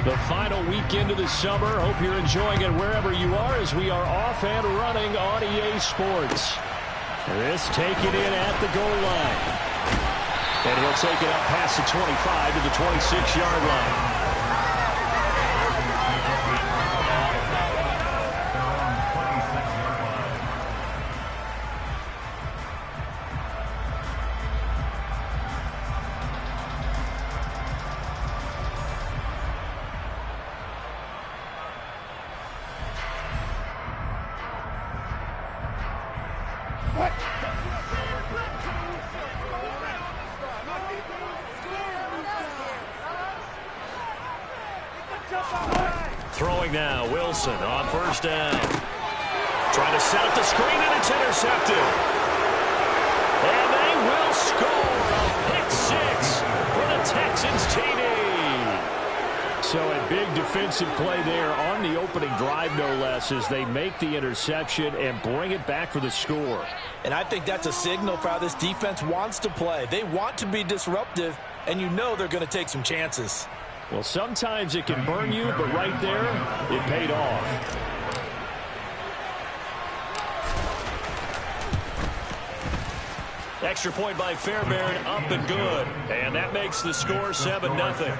The final weekend of the summer. Hope you're enjoying it wherever you are as we are off and running on EA Sports. This taken in at the goal line. And he'll take it up past the 25 to the 26-yard line. Throwing now, Wilson on first down. Trying to set up the screen, and it's intercepted. And they will score a pick six for the Texans, TD. So a big defensive play there on the opening drive, no less, as they make the interception and bring it back for the score. And I think that's a signal for how this defense wants to play. They want to be disruptive, and you know they're going to take some chances. Well, sometimes it can burn you, but right there, it paid off. Extra point by Fairbairn, up and good. And that makes the score 7-0.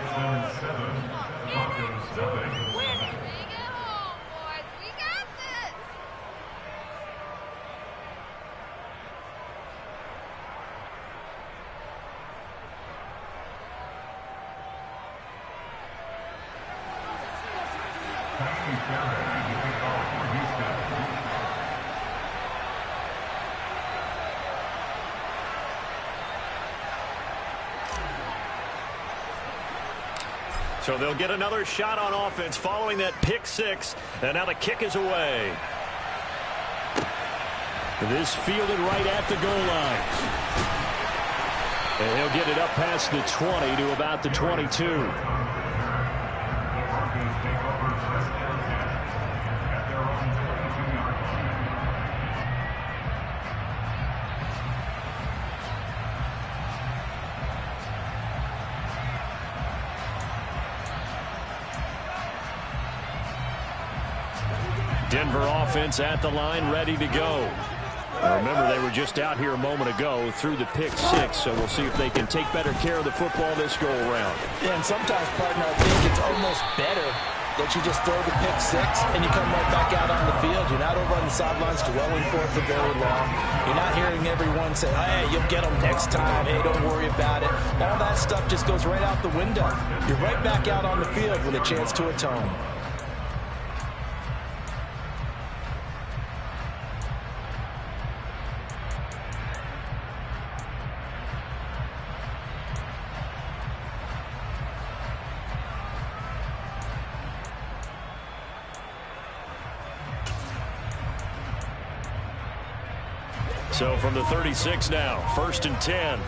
So they'll get another shot on offense following that pick six. And now the kick is away. This fielded right at the goal line. And he'll get it up past the 20 to about the 22. Denver offense at the line, ready to go. Remember, they were just out here a moment ago through the pick six, so we'll see if they can take better care of the football this go-around. Yeah, and sometimes, partner, I think it's almost better that you just throw the pick six and you come right back out on the field. You're not over on the sidelines dwelling for it for very long. You're not hearing everyone say, hey, you'll get them next time. Hey, don't worry about it. All that stuff just goes right out the window. You're right back out on the field with a chance to atone. So from the 36 now, 1st and 10.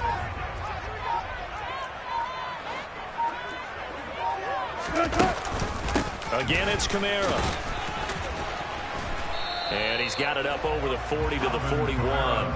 Again, it's Kamara. And he's got it up over the 40 to the 41.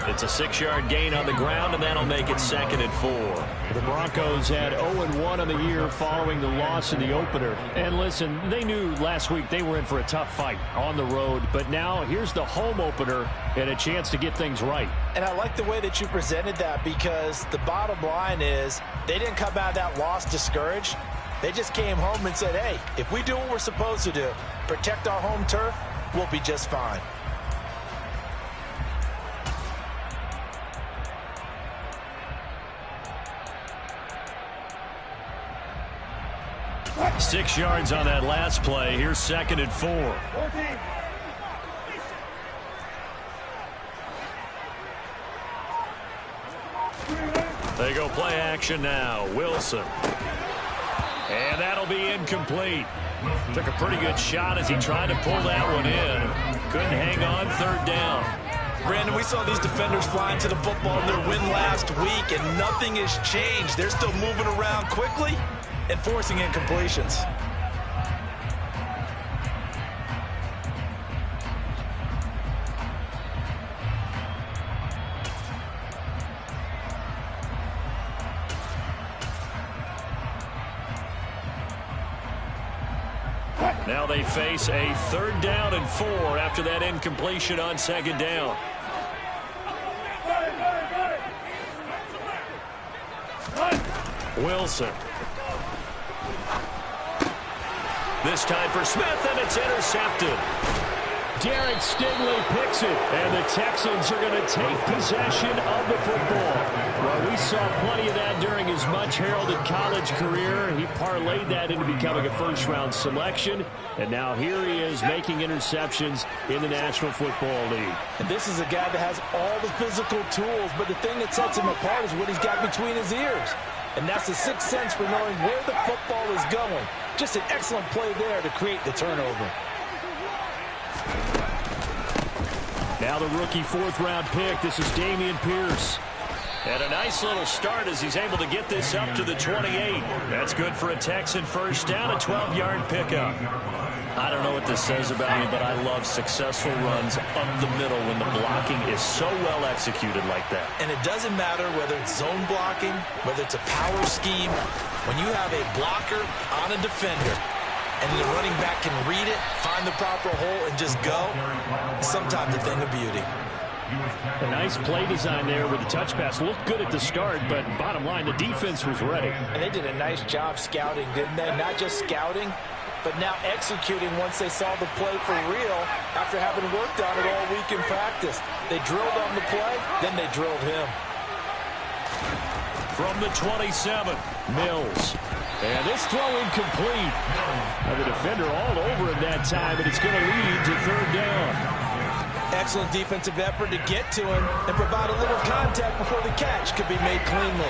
It's a 6-yard gain on the ground, and that'll make it 2nd and 4. The Broncos had 0-1 on the year following the loss in the opener. And listen, they knew last week they were in for a tough fight on the road. But now here's the home opener and a chance to get things right. And I like the way that you presented that, because the bottom line is they didn't come out of that loss discouraged. They just came home and said, hey, if we do what we're supposed to do, protect our home turf, we'll be just fine. Six yards on that last play. Here's 2nd and 4. They go play action now. Wilson. And that'll be incomplete. Took a pretty good shot as he tried to pull that one in. Couldn't hang on, 3rd down. Brandon, we saw these defenders flying to the football in their win last week, and nothing has changed. They're still moving around quickly and forcing incompletions. Now they face a 3rd down and 4 after that incompletion on 2nd down. Wilson. This time for Smith, and it's intercepted. Derek Stingley picks it, and the Texans are going to take possession of the football. Well, we saw plenty of that during his much-heralded college career. He parlayed that into becoming a first-round selection, and now here he is making interceptions in the National Football League. And this is a guy that has all the physical tools, but the thing that sets him apart is what he's got between his ears. And that's the sixth sense for knowing where the football is going. Just an excellent play there to create the turnover. Now the rookie 4th-round pick. This is Dameon Pierce. And a nice little start as he's able to get this up to the 28. That's good for a Texan first down, a 12-yard pickup. I don't know what this says about me, but I love successful runs up the middle when the blocking is so well executed like that. And it doesn't matter whether it's zone blocking, whether it's a power scheme. When you have a blocker on a defender, and the running back can read it, find the proper hole, and just go, sometimes a thing of beauty. A nice play design there with the touch pass. Looked good at the start, but bottom line, the defense was ready. And they did a nice job scouting, didn't they? Not just scouting, but now executing once they saw the play for real after having worked on it all week in practice. They drilled on the play, then they drilled him. From the 27, Mills. And this throw incomplete. Now the defender all over him that time, but it's going to lead to 3rd down. Excellent defensive effort to get to him and provide a little contact before the catch could be made cleanly.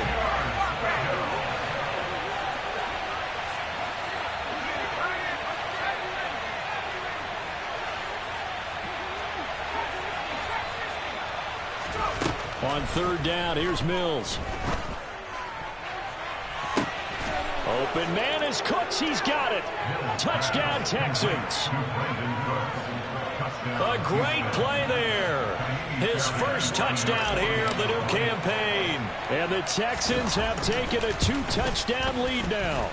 On 3rd down, here's Mills. Open man is Cooks. He's got it. Touchdown, Texans. a great play there. His first touchdown here of the new campaign. And the Texans have taken a 2-touchdown lead now.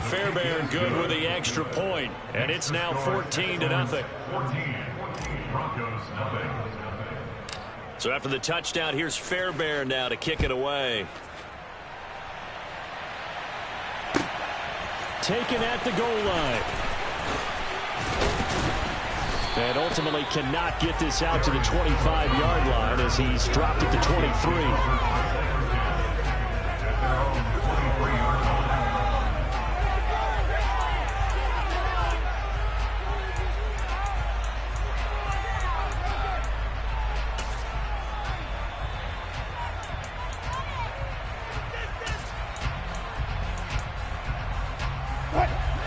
Fairbairn good with the extra point, and it's now 14-0. So after the touchdown, here's Fairbairn now to kick it away. Taken at the goal line. And ultimately cannot get this out to the 25-yard line as he's dropped it to 23.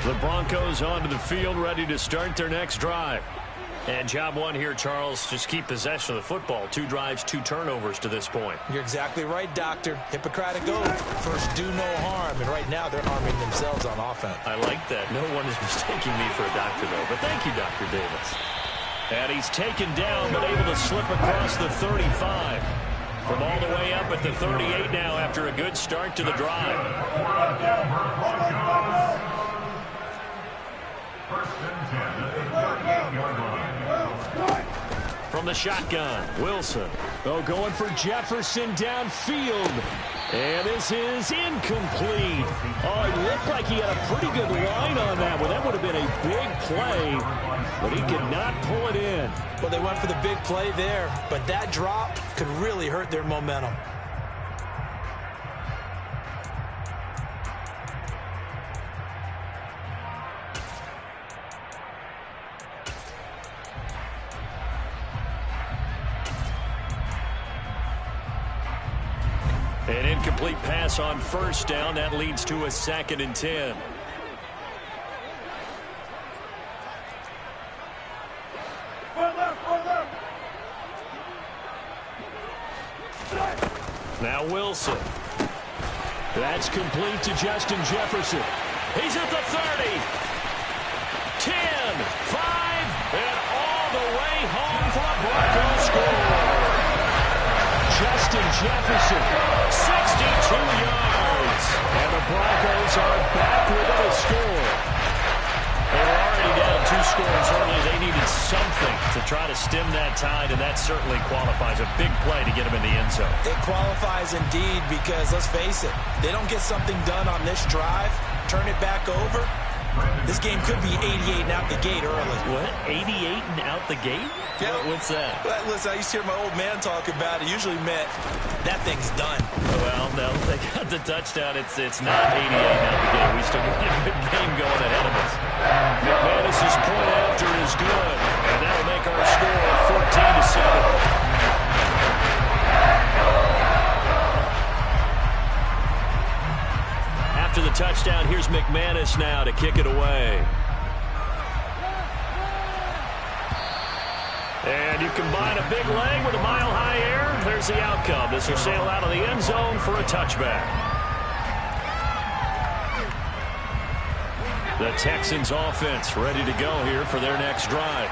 The Broncos onto the field, ready to start their next drive. And job one here, Charles, just keep possession of the football. 2 drives, 2 turnovers to this point. You're exactly right, Doctor. Hippocratic oath. First, do no harm. And right now, they're harming themselves on offense. I like that. No one is mistaking me for a doctor, though. But thank you, Dr. Davis. And he's taken down, but able to slip across the 35. From all the way up at the 38 now after a good start to the drive. From the shotgun, Wilson. Oh, going for Jefferson downfield. And this is incomplete. Oh, it looked like he had a pretty good line on that one. That would have been a big play, but he could not pull it in. Well, they went for the big play there, but that drop could really hurt their momentum. An incomplete pass on first down. That leads to a 2nd and 10. Now Wilson. That's complete to Justin Jefferson. He's at the 30. 10, 5, and all the way home for a Broncos score. Justin Jefferson, 62 yards. and the Broncos are back within a score. And something to try to stem that tide, and that certainly qualifies. A big play to get him in the end zone. It qualifies indeed because, let's face it, they don't get something done on this drive, turn it back over, this game could be 88 and out the gate early. What? 88 and out the gate? Yeah. What's that? Well, listen, I used to hear my old man talk about it. Usually meant that thing's done. Well, no, they got the touchdown. It's not 88 and out the gate. We still got a good game going ahead of us. McManus's point after is good, and that'll make our score 14-7. After the touchdown, here's McManus now to kick it away. And you combine a big leg with a mile-high air, there's the outcome. This will sail out of the end zone for a touchback. The Texans offense ready to go here for their next drive.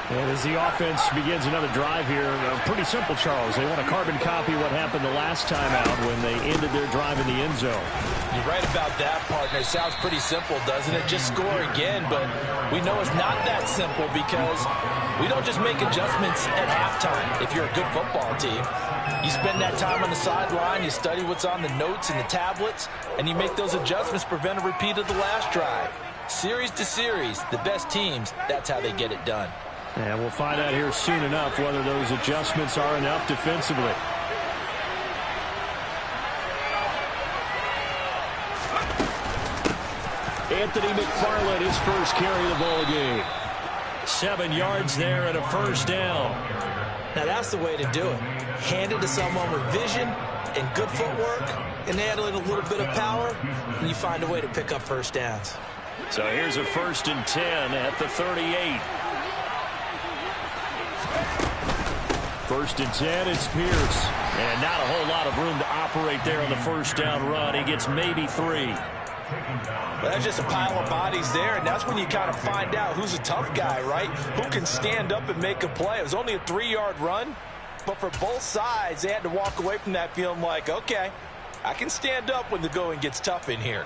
And as the offense begins another drive here, pretty simple, Charles. They want to carbon copy what happened the last time out when they ended their drive in the end zone. You're right about that, partner. Sounds pretty simple, doesn't it? Just score again, but we know it's not that simple because we don't just make adjustments at halftime if you're a good football team. You spend that time on the sideline, you study what's on the notes and the tablets, and you make those adjustments to prevent a repeat of the last drive. Series to series, the best teams, that's how they get it done. And we'll find out here soon enough whether those adjustments are enough defensively. Anthony McFarland, his first carry of the ball game. 7 yards there and a first down. Now that's the way to do it. Hand it to someone with vision and good footwork and add a little bit of power, and you find a way to pick up first downs. So here's a 1st and 10 at the 38. 1st and 10, it's Pierce. And not a whole lot of room to operate there on the first down run. He gets maybe 3. Well, that's just a pile of bodies there, and that's when you kind of find out who's a tough guy, right? Who can stand up and make a play. It was only a 3-yard run, but for both sides, they had to walk away from that feeling like, okay, I can stand up when the going gets tough in here.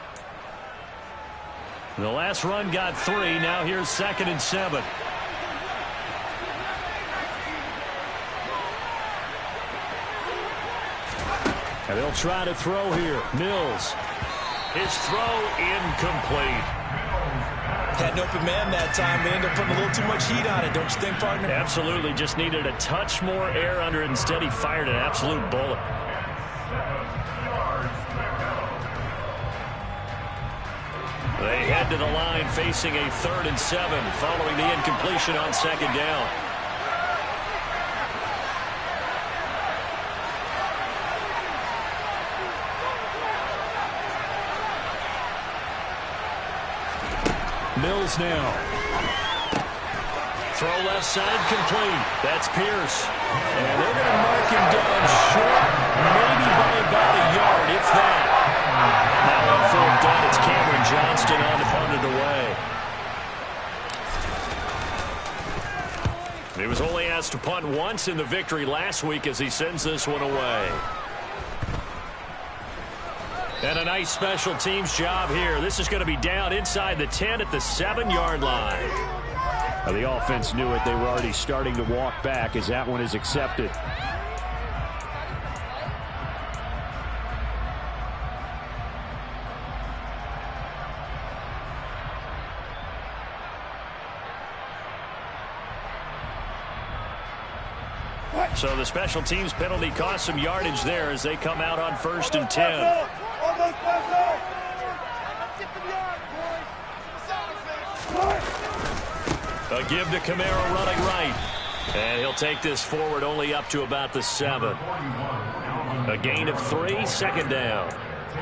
The last run got 3. Now here's 2nd and 7. And they'll try to throw here. Mills. His throw incomplete. Had an open man that time. They ended up putting a little too much heat on it, don't you think, partner? Absolutely. Just needed a touch more air under it. Instead, he fired an absolute bullet. They head to the line facing a 3rd and 7 following the incompletion on 2nd down. Mills now. Throw left side complete. That's Pierce. And they're going to mark him down short, maybe by about a yard, if that. Now on 4th down, it's Cameron Johnston on to punt it away. He was only asked to punt once in the victory last week as he sends this one away. And a nice special teams job here. This is going to be down inside the 10 at the 7-yard line. Well, the offense knew it. They were already starting to walk back as that one is accepted. So the special teams penalty cost some yardage there as they come out on 1st and 10. A give to Kamara running right. And he'll take this forward only up to about the 7. A gain of 3, 2nd down.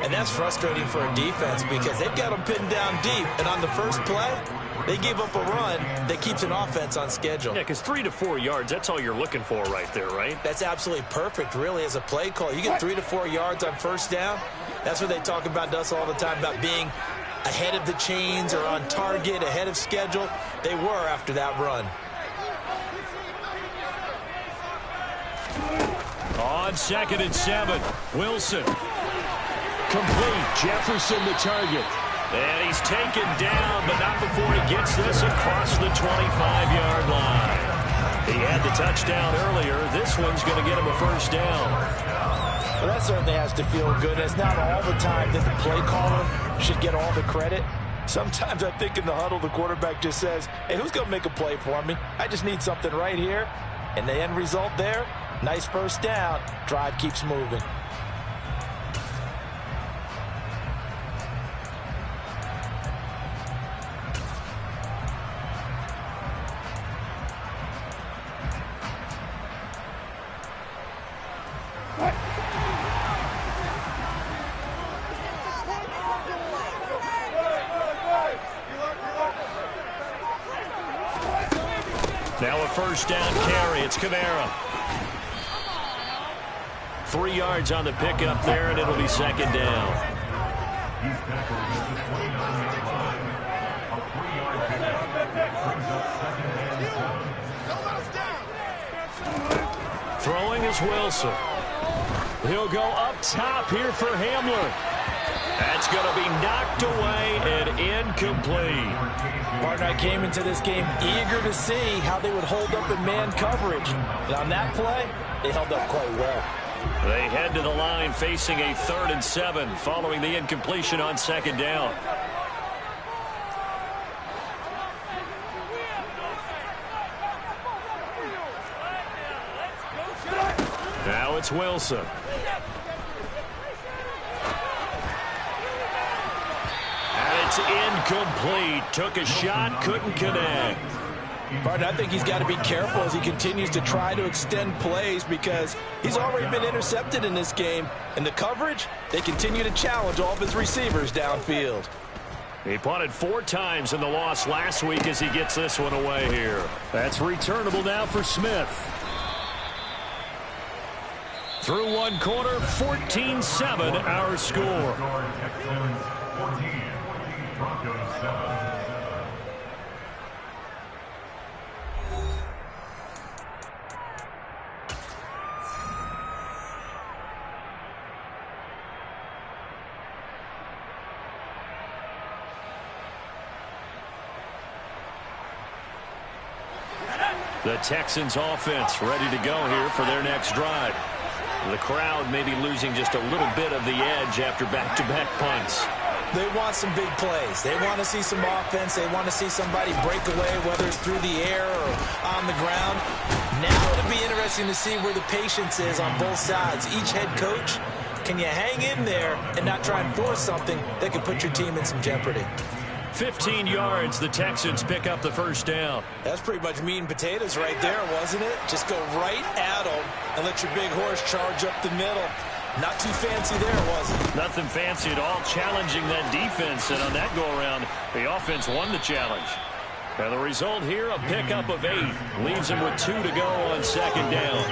And that's frustrating for a defense because they've got them pinned down deep. And on the first play, they give up a run that keeps an offense on schedule. Yeah, because 3 to 4 yards, that's all you're looking for right there, right? That's absolutely perfect, really, as a play call. You get 3 to 4 yards on 1st down. That's what they talk about to us all the time, about being ahead of the chains or on target, ahead of schedule. They were after that run. On 2nd and 7, Wilson. Complete. Jefferson the target. And he's taken down, but not before he gets this across the 25-yard line. He had the touchdown earlier. This one's going to get him a first down. Well, that certainly has to feel good. It's not all the time that the play caller should get all the credit. Sometimes I think in the huddle, the quarterback just says, hey, who's going to make a play for me? I just need something right here. And the end result there, nice first down. Drive keeps moving. Now a first down carry. It's Kamara. 3 yards on the pickup there, and it'll be second down. Throwing is Wilson. He'll go up top here for Hamler. That's going to be knocked away and incomplete. Partner, I came into this game eager to see how they would hold up in man coverage. And on that play, they held up quite well. They head to the line facing a 3rd and 7 following the incompletion on second down. Now it's Wilson. It's incomplete. Took a shot, couldn't connect. Barton, I think he's got to be careful as he continues to try to extend plays because he's already been intercepted in this game. And the coverage, they continue to challenge all of his receivers downfield. He punted 4 times in the loss last week as he gets this one away here. That's returnable now for Smith. Through one quarter, 14-7 our score. The Texans offense ready to go here for their next drive. The crowd may be losing just a little bit of the edge after back-to-back punts. They want some big plays. They want to see some offense. They want to see somebody break away, whether it's through the air or on the ground. Now it'll be interesting to see where the patience is on both sides. Each head coach, can you hang in there and not try and force something that could put your team in some jeopardy? 15 yards, the Texans pick up the first down. That's pretty much meat and potatoes right there, wasn't it? Just go right at them and let your big horse charge up the middle. Not too fancy there, was it? Nothing fancy at all, challenging that defense, and on that go-around, the offense won the challenge. And the result here, a pickup of 8. Leaves him with 2 to go on second down.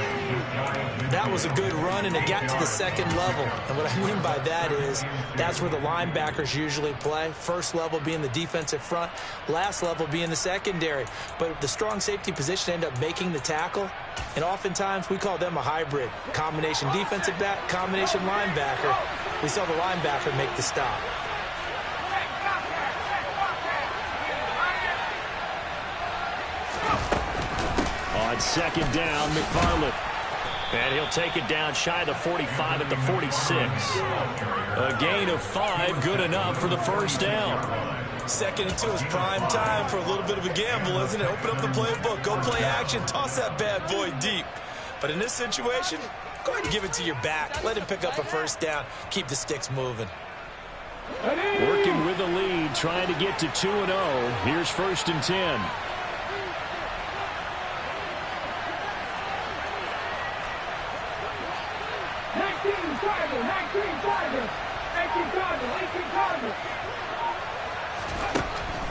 That was a good run, and it got to the second level. And what I mean by that is that's where the linebackers usually play. First level being the defensive front, last level being the secondary. But the strong safety position ended up making the tackle, and oftentimes we call them a hybrid. Combination defensive back, combination linebacker. We saw the linebacker make the stop. On second down, McFarland. And he'll take it down shy of the 45 at the 46. A gain of 5, good enough for the first down. 2nd and 2 is prime time for a little bit of a gamble, isn't it? Open up the playbook, go play action, toss that bad boy deep. But in this situation, go ahead and give it to your back. Let him pick up a first down. Keep the sticks moving. Working with the lead, trying to get to 2-0. Here's 1st and 10.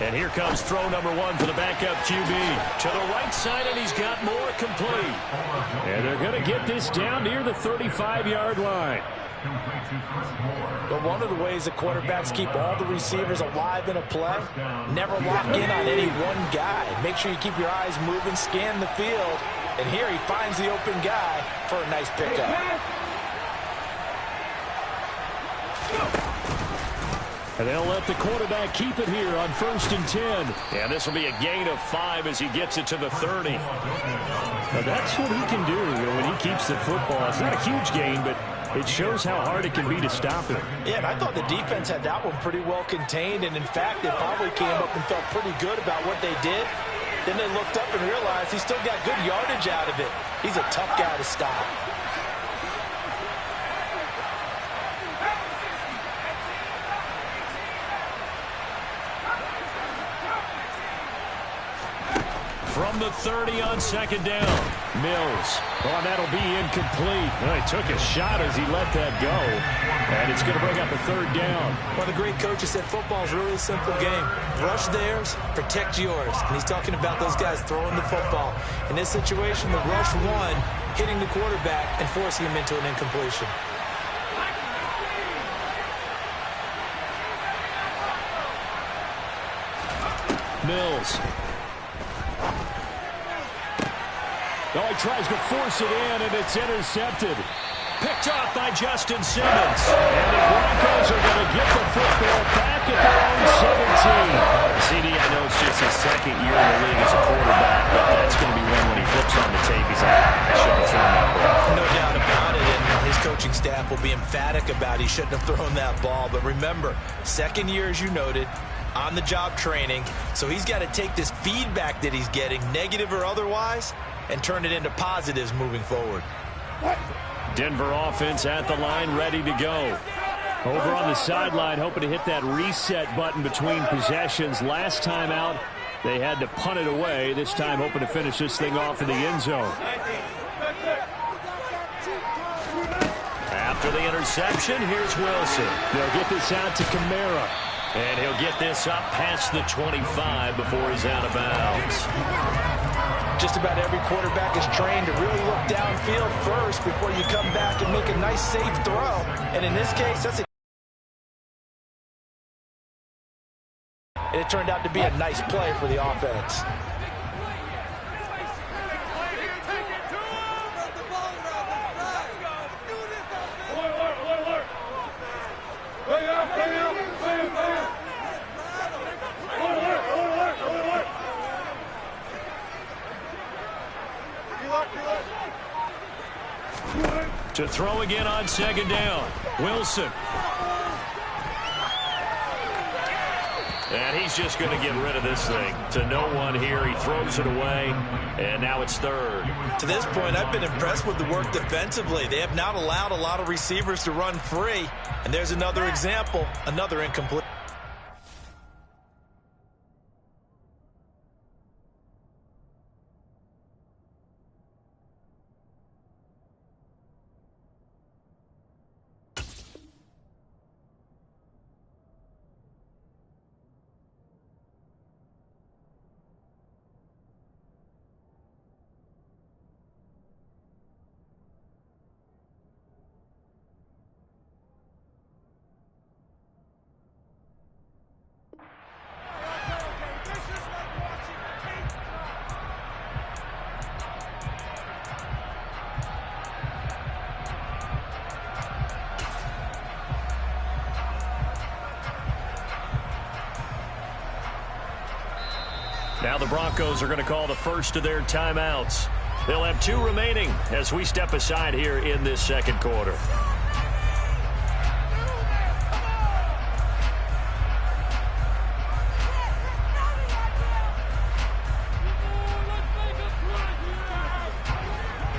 And here comes throw number 1 for the backup QB. To the right side, and he's got more complete. And they're going to get this down near the 35-yard line. But one of the ways that quarterbacks keep all the receivers alive in a play, never lock in on any one guy. Make sure you keep your eyes moving, scan the field. And here he finds the open guy for a nice pickup. And they'll let the quarterback keep it here on 1st and 10. And this will be a gain of 5 as he gets it to the 30. Now that's what he can do when he keeps the football. It's not a huge gain, but it shows how hard it can be to stop him. Yeah, and I thought the defense had that one pretty well contained. And, in fact, they probably came up and felt pretty good about what they did. Then they looked up and realized he still got good yardage out of it. He's a tough guy to stop. From the 30 on 2nd down. Mills. Oh, that'll be incomplete. Well, he took a shot as he let that go. And it's going to bring up a 3rd down. One of the great coaches said football is really a simple game. Rush theirs, protect yours. And he's talking about those guys throwing the football. In this situation, the rush one, hitting the quarterback and forcing him into an incompletion. Mills. Oh, he tries to force it in, and it's intercepted. Picked off by Justin Simmons. And the Broncos are going to get the football back at their own 17. CD, I know it's just his 2nd year in the league as a quarterback, but that's going to be one when he flips on the tape. He's like, I shouldn't have thrown that ball. No doubt about it, and his coaching staff will be emphatic about he shouldn't have thrown that ball. But remember, 2nd year, as you noted, on-the-job training, so he's got to take this feedback that he's getting, negative or otherwise, and turn it into positives moving forward. Denver offense at the line, ready to go. Over on the sideline, hoping to hit that reset button between possessions. Last time out, they had to punt it away. This time, hoping to finish this thing off in the end zone. After the interception, here's Wilson. They'll get this out to Kamara. And he'll get this up past the 25 before he's out of bounds. Just about every quarterback is trained to really look downfield first before you come back and make a nice, safe throw. And in this case, it turned out to be a nice play for the offense. To throw again on 2nd down. Wilson. And he's just going to get rid of this thing. To no one here. He throws it away. And now it's 3rd. To this point, I've been impressed with the work defensively. They have not allowed a lot of receivers to run free. And there's another example, another incomplete. Now the Broncos are going to call the first of their timeouts. They'll have 2 remaining as we step aside here in this 2nd quarter.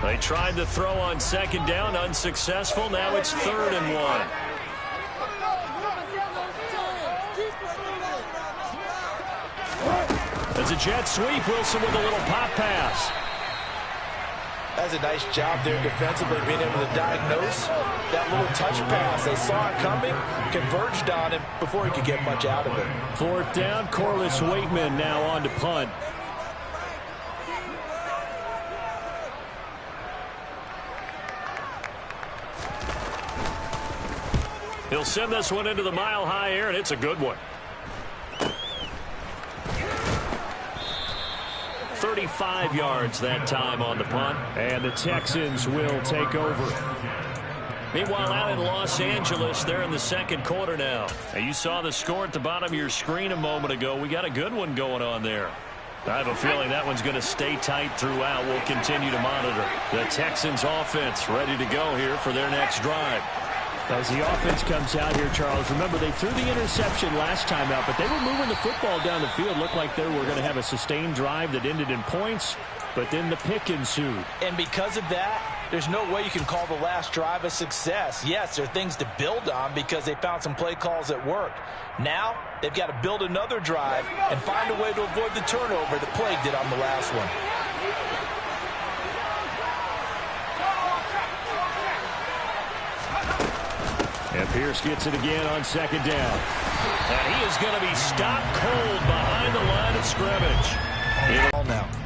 They tried to throw on 2nd down, unsuccessful. Now it's 3rd and 1. It's a jet sweep. Wilson with a little pop pass. That's a nice job there defensively, being able to diagnose that little touch pass. They saw it coming, converged on him before he could get much out of it. 4th down, Corliss Waitman now on to punt. He'll send this one into the mile-high air, and it's a good one. 35 yards that time on the punt. And the Texans will take over. Meanwhile, out in Los Angeles, they're in the second quarter now. And you saw the score at the bottom of your screen a moment ago. We got a good one going on there. I have a feeling that one's going to stay tight throughout. We'll continue to monitor. The Texans offense ready to go here for their next drive. As the offense comes out here, Charles, remember they threw the interception last time out, but they were moving the football down the field. Looked like they were going to have a sustained drive that ended in points, but then the pick ensued. And because of that, there's no way you can call the last drive a success. Yes, there are things to build on because they found some play calls that worked. Now, they've got to build another drive and find a way to avoid the turnover that plagued it on the last one. And Pierce gets it again on second down. And he is going to be stopped cold behind the line of scrimmage. Now.